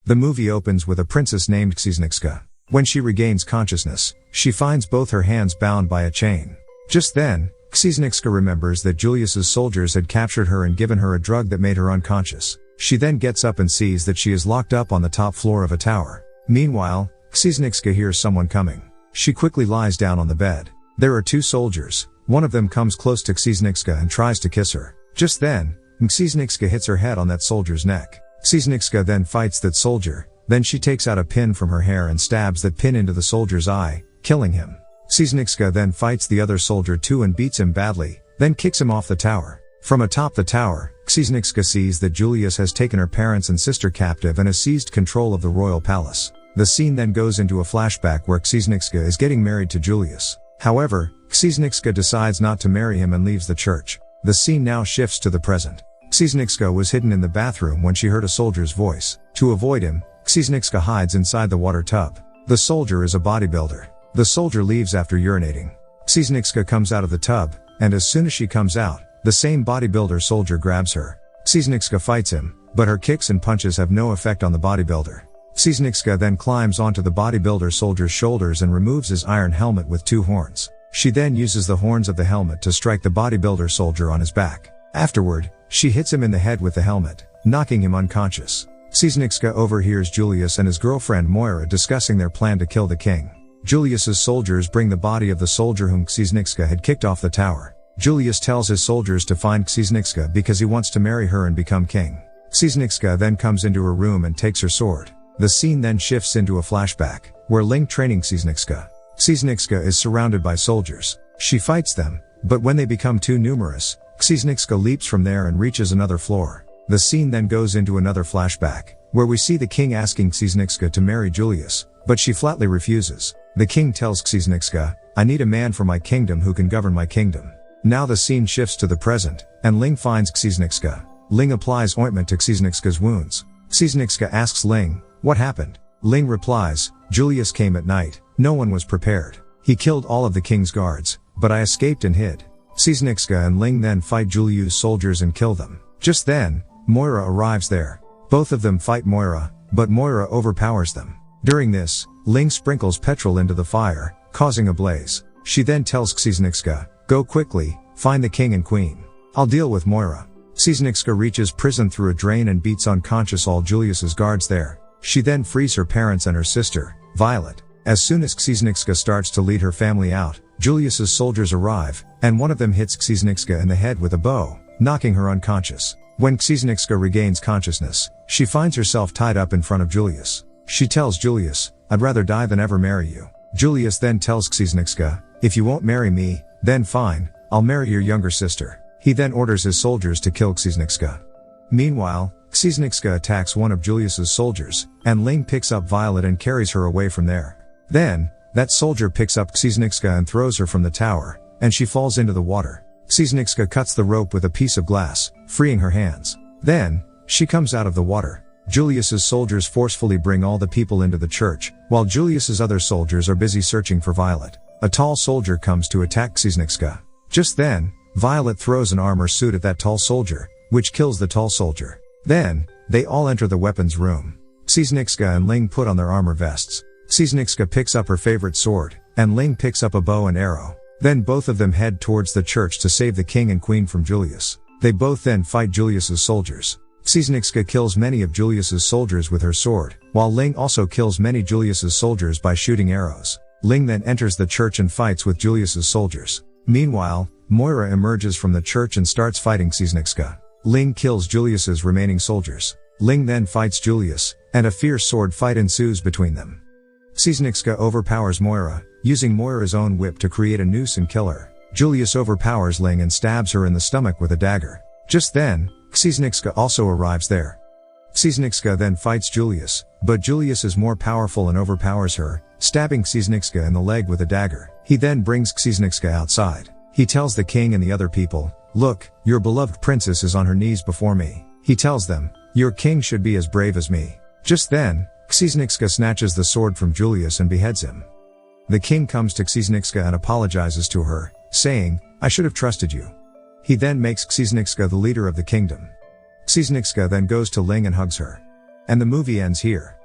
The movie opens with a princess named Księżniczka. When she regains consciousness, she finds both her hands bound by a chain. Just then, Księżniczka remembers that Julius's soldiers had captured her and given her a drug that made her unconscious. She then gets up and sees that she is locked up on the top floor of a tower. Meanwhile, Księżniczka hears someone coming. She quickly lies down on the bed. There are two soldiers. One of them comes close to Księżniczka and tries to kiss her. Just then, Księżniczka hits her head on that soldier's neck. Księżniczka then fights that soldier. Then she takes out a pin from her hair and stabs that pin into the soldier's eye, killing him. Księżniczka then fights the other soldier too and beats him badly, then kicks him off the tower. From atop the tower, Księżniczka sees that Julius has taken her parents and sister captive and has seized control of the royal palace. The scene then goes into a flashback where Księżniczka is getting married to Julius. However, Księżniczka decides not to marry him and leaves the church. The scene now shifts to the present. Księżniczka was hidden in the bathroom when she heard a soldier's voice. To avoid him, Księżniczka hides inside the water tub. The soldier is a bodybuilder. The soldier leaves after urinating. Księżniczka comes out of the tub, and as soon as she comes out, the same bodybuilder soldier grabs her. Księżniczka fights him, but her kicks and punches have no effect on the bodybuilder. Księżniczka then climbs onto the bodybuilder soldier's shoulders and removes his iron helmet with two horns. She then uses the horns of the helmet to strike the bodybuilder soldier on his back. Afterward, she hits him in the head with the helmet, knocking him unconscious. Księżniczka overhears Julius and his girlfriend Moira discussing their plan to kill the king. Julius's soldiers bring the body of the soldier whom Księżniczka had kicked off the tower. Julius tells his soldiers to find Księżniczka because he wants to marry her and become king. Księżniczka then comes into her room and takes her sword. The scene then shifts into a flashback, where Ling training Księżniczka. Księżniczka is surrounded by soldiers. She fights them, but when they become too numerous, Księżniczka leaps from there and reaches another floor. The scene then goes into another flashback, where we see the king asking Księżniczka to marry Julius, but she flatly refuses. The king tells Księżniczka, "I need a man for my kingdom who can govern my kingdom." Now the scene shifts to the present, and Ling finds Księżniczka. Ling applies ointment to Księżniczka's wounds. Księżniczka asks Ling, "What happened?" Ling replies, "Julius came at night. No one was prepared. He killed all of the king's guards, but I escaped and hid." Księżniczka and Ling then fight Julius's soldiers and kill them. Just then, Moira arrives there. Both of them fight Moira, but Moira overpowers them. During this, Ling sprinkles petrol into the fire, causing a blaze. She then tells Księżniczka, "Go quickly, find the king and queen. I'll deal with Moira." Księżniczka reaches prison through a drain and beats unconscious all Julius's guards there. She then frees her parents and her sister, Violet. As soon as Księżniczka starts to lead her family out, Julius's soldiers arrive, and one of them hits Księżniczka in the head with a bow, knocking her unconscious. When Księżniczka regains consciousness, she finds herself tied up in front of Julius. She tells Julius, "I'd rather die than ever marry you." Julius then tells Księżniczka, "If you won't marry me, then fine, I'll marry your younger sister." He then orders his soldiers to kill Księżniczka. Meanwhile, Księżniczka attacks one of Julius's soldiers, and Ling picks up Violet and carries her away from there. Then, that soldier picks up Księżniczka and throws her from the tower, and she falls into the water. Księżniczka cuts the rope with a piece of glass, freeing her hands. Then, she comes out of the water. Julius's soldiers forcefully bring all the people into the church, while Julius's other soldiers are busy searching for Violet. A tall soldier comes to attack Księżniczka. Just then, Violet throws an armor suit at that tall soldier, which kills the tall soldier. Then, they all enter the weapons room. Księżniczka and Ling put on their armor vests. Księżniczka picks up her favorite sword, and Ling picks up a bow and arrow. Then both of them head towards the church to save the king and queen from Julius. They both then fight Julius's soldiers. Księżniczka kills many of Julius's soldiers with her sword, while Ling also kills many Julius's soldiers by shooting arrows. Ling then enters the church and fights with Julius's soldiers. Meanwhile, Moira emerges from the church and starts fighting Księżniczka. Ling kills Julius's remaining soldiers. Ling then fights Julius, and a fierce sword fight ensues between them. Księżniczka overpowers Moira, using Moira's own whip to create a noose and kill her. Julius overpowers Ling and stabs her in the stomach with a dagger. Just then, Księżniczka also arrives there. Księżniczka then fights Julius, but Julius is more powerful and overpowers her, stabbing Księżniczka in the leg with a dagger. He then brings Księżniczka outside. He tells the king and the other people, "Look, your beloved princess is on her knees before me." He tells them, "Your king should be as brave as me." Just then, Księżniczka snatches the sword from Julius and beheads him. The king comes to Księżniczka and apologizes to her, saying, "I should have trusted you." He then makes Księżniczka the leader of the kingdom. Księżniczka then goes to Ling and hugs her. And the movie ends here.